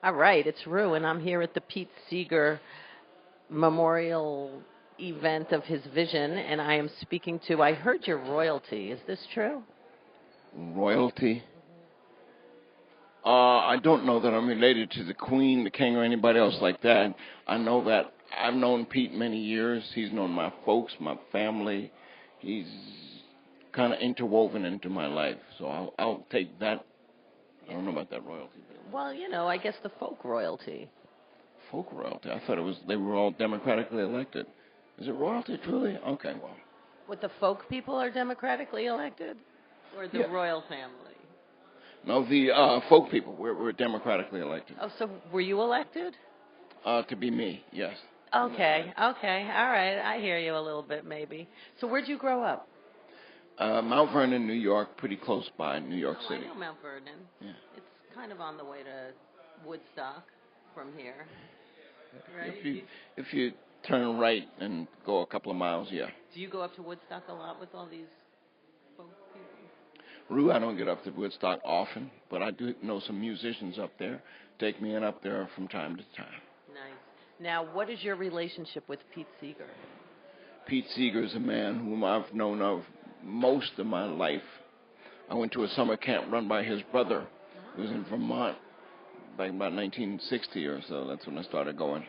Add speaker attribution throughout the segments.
Speaker 1: All right, it's ReW, and I'm here at the Pete Seeger Memorial event of his vision, and I am speaking to, I heard you're royalty. Is this true?
Speaker 2: Royalty? I don't know that I'm related to the Queen, the King, or anybody else like that. I know that I've known Pete many years. He's known my folks, my family. He's kind of interwoven into my life, so I'll take that. I don't know about that royalty.
Speaker 1: Well, you know, I guess the folk royalty.
Speaker 2: Folk royalty? I thought they were all democratically elected. Is it royalty, truly? Okay, well.
Speaker 1: What, the folk people are democratically elected? Or the royal family?
Speaker 2: No, the folk people. We're democratically elected.
Speaker 1: Oh, so were you elected?
Speaker 2: To be me, yes.
Speaker 1: Okay, all right. I hear you a little bit, maybe. So where'd you grow up?
Speaker 2: Mount Vernon, New York, pretty close by New York City.
Speaker 1: I know Mount Vernon.
Speaker 2: Yeah.
Speaker 1: It's kind of on the way to Woodstock from here, right?
Speaker 2: If you turn right and go a couple of miles, yeah.
Speaker 1: Do you go up to Woodstock a lot with all these folk people?
Speaker 2: ReW, I don't get up to Woodstock often, but I do know some musicians up there. Take me in up there from time to time.
Speaker 1: Nice. Now, what is your relationship with Pete Seeger?
Speaker 2: Pete Seeger is a man whom I've known of most of my life. I went to a summer camp run by his brother, who was in Vermont, back about 1960 or so. That's when I started going.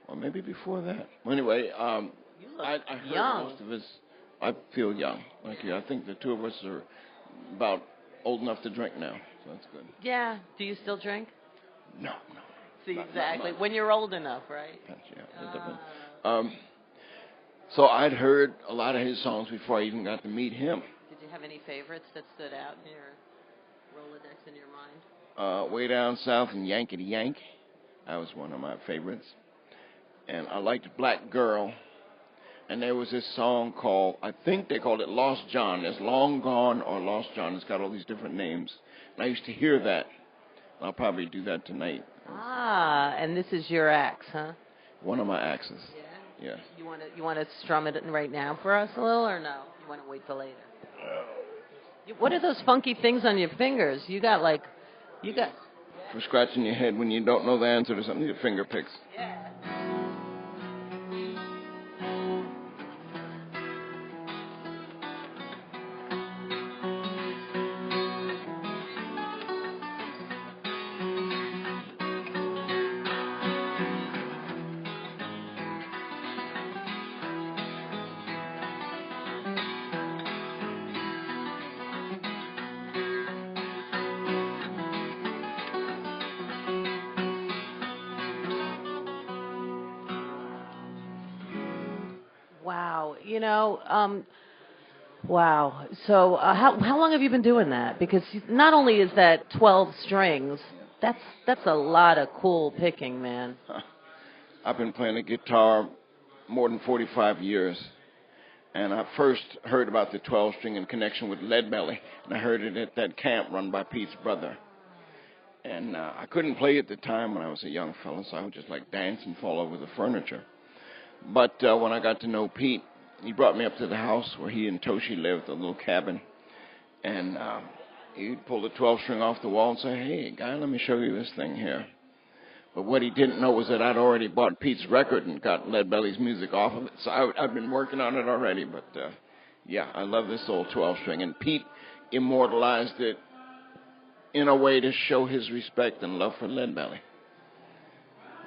Speaker 2: Or maybe before that. Well, anyway, I heard
Speaker 1: young.
Speaker 2: most of his. I feel young, like you. I think the two of us are about old enough to drink now, so that's good.
Speaker 1: Yeah. Do you still drink?
Speaker 2: No.
Speaker 1: See, exactly. When you're old enough, right?
Speaker 2: Yeah. So I'd heard a lot of his songs before I even got to meet him.
Speaker 1: Did you have any favorites that stood out in your Rolodex in your mind?
Speaker 2: Way Down South and Yankety Yank. That was one of my favorites. And I liked Black Girl. And there was this song called, I think they called it Lost John. It's Long Gone or Lost John. It's got all these different names. And I used to hear that. I'll probably do that tonight.
Speaker 1: Ah, and this is your axe, huh?
Speaker 2: One of my axes.
Speaker 1: Yeah?
Speaker 2: Yes.
Speaker 1: You want to strum it right now for us a little, or no? You want to wait till later? What are those funky things on your fingers? You got.
Speaker 2: For scratching your head when you don't know the answer to something, your finger picks.
Speaker 1: Yeah. Wow. Wow. So how long have you been doing that? Because not only is that 12 strings, that's a lot of cool picking, man.
Speaker 2: I've been playing the guitar more than 45 years. And I first heard about the 12-string in connection with Lead Belly. And I heard it at that camp run by Pete's brother. And I couldn't play at the time when I was a young fellow, so I would just like dance and fall over the furniture. But when I got to know Pete, he brought me up to the house where he and Toshi lived, a little cabin. And he'd pull the 12-string off the wall and say, "Hey, guy, let me show you this thing here." But what he didn't know was that I'd already bought Pete's record and got Lead Belly's music off of it. So I've been working on it already. But, yeah, I love this old 12-string. And Pete immortalized it in a way to show his respect and love for Lead Belly.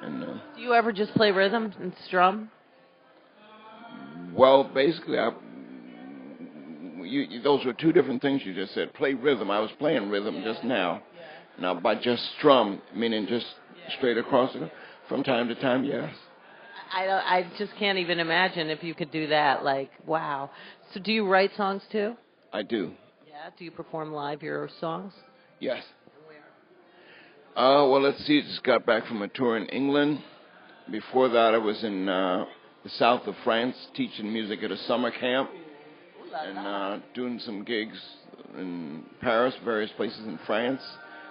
Speaker 2: And,
Speaker 1: do you ever just play rhythm and strum?
Speaker 2: Well, basically, those were two different things you just said. Play rhythm. I was playing rhythm just now. Now, by just strum, meaning just straight across it, from time to time, yes.
Speaker 1: I just can't even imagine if you could do that. Like, wow. So do you write songs, too?
Speaker 2: I do.
Speaker 1: Yeah? Do you perform live your songs?
Speaker 2: Yes.
Speaker 1: Where?
Speaker 2: Well, let's see. Just got back from a tour in England. Before that, I was in the south of France teaching music at a summer camp and doing some gigs in Paris, various places in France.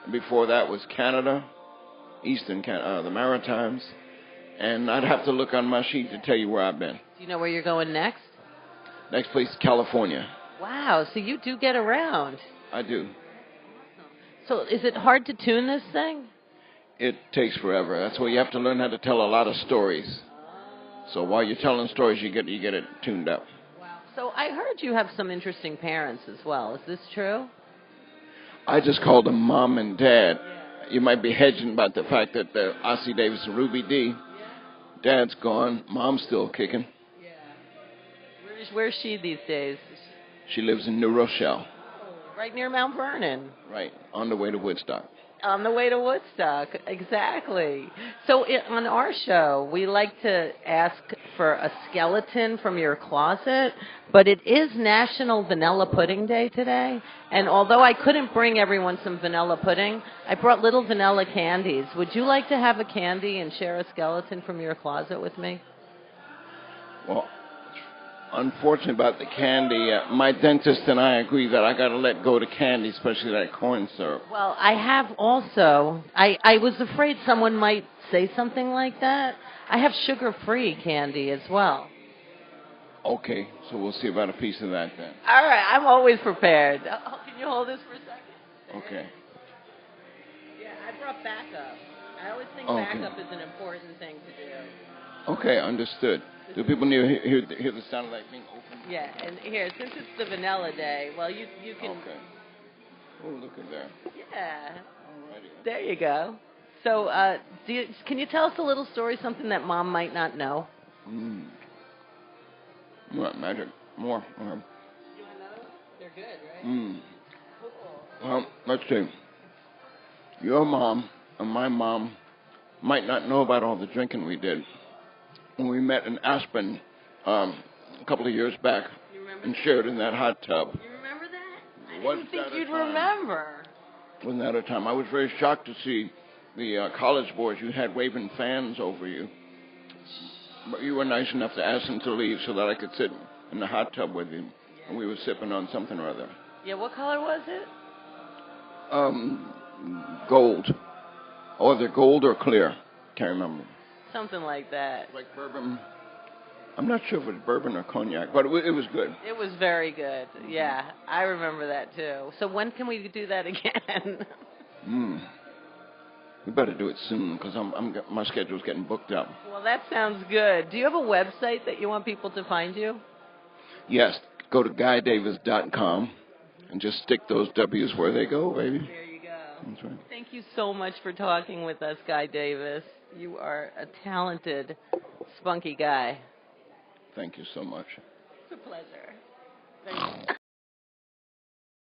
Speaker 2: And before that was Canada, Eastern Canada, the Maritimes. And I'd have to look on my sheet to tell you where I've been.
Speaker 1: Do you know where you're going next?
Speaker 2: Next place, California.
Speaker 1: Wow, so you do get around.
Speaker 2: I do.
Speaker 1: So is it hard to tune this thing?
Speaker 2: it takes forever. That's why you have to learn how to tell a lot of stories. So while you're telling stories, you get it tuned up.
Speaker 1: Wow. So I heard you have some interesting parents as well. Is this true?
Speaker 2: I just called them Mom and Dad. You might be hedging about the fact that Ossie Davis and Ruby D. Dad's gone. Mom's still kicking.
Speaker 1: Yeah. Where's she these days?
Speaker 2: She lives in New Rochelle.
Speaker 1: Right near Mount Vernon.
Speaker 2: Right, on the way to Woodstock.
Speaker 1: On the way to Woodstock, exactly. So on our show, we like to ask for a skeleton from your closet, but it is National Vanilla Pudding Day today, and although I couldn't bring everyone some vanilla pudding, I brought little vanilla candies. Would you like to have a candy and share a skeleton from your closet with me?
Speaker 2: Well, unfortunately about the candy, my dentist and I agree that I got to let go of the candy, especially that corn syrup.
Speaker 1: Well, I have also, I was afraid someone might say something like that. I have sugar-free candy as well.
Speaker 2: Okay, so we'll see about a piece of that then.
Speaker 1: All right, I'm always prepared. Oh, can you hold this for a second?
Speaker 2: Okay.
Speaker 1: Yeah, I brought backup. I always think backup is an important thing to do.
Speaker 2: Okay, understood. Do people need to hear the sound of that being open?
Speaker 1: Yeah, and here, since it's the vanilla day, well, you can...
Speaker 2: Okay. Oh, look at there.
Speaker 1: Yeah.
Speaker 2: Alrighty.
Speaker 1: There you go. So, can you tell us a little story, something that Mom might not know?
Speaker 2: What, magic? More.
Speaker 1: You want another? They're good, right? Cool.
Speaker 2: Well, let's see. Your mom and my mom might not know about all the drinking we did when we met in Aspen a couple of years back and shared in that hot tub.
Speaker 1: You remember that? I didn't think you'd remember.
Speaker 2: Wasn't that a time? I was very shocked to see the college boys you had waving fans over you. But you were nice enough to ask them to leave so that I could sit in the hot tub with you. And we were sipping on something or other.
Speaker 1: Yeah, what color was it?
Speaker 2: Gold. Oh, either gold or clear. Can't remember.
Speaker 1: Something like that.
Speaker 2: Like bourbon. I'm not sure if it was bourbon or cognac, but it was good.
Speaker 1: It was very good. Yeah, I remember that too. So when can we do that again?
Speaker 2: We better do it soon because my schedule's getting booked up.
Speaker 1: Well, that sounds good. Do you have a website that you want people to find you?
Speaker 2: Yes. Go to GuyDavis.com and just stick those W's where they go, baby.
Speaker 1: There you go.
Speaker 2: That's right.
Speaker 1: Thank you so much for talking with us, Guy Davis. You are a talented, spunky guy.
Speaker 2: Thank you so much.
Speaker 1: It's a pleasure. Thank you.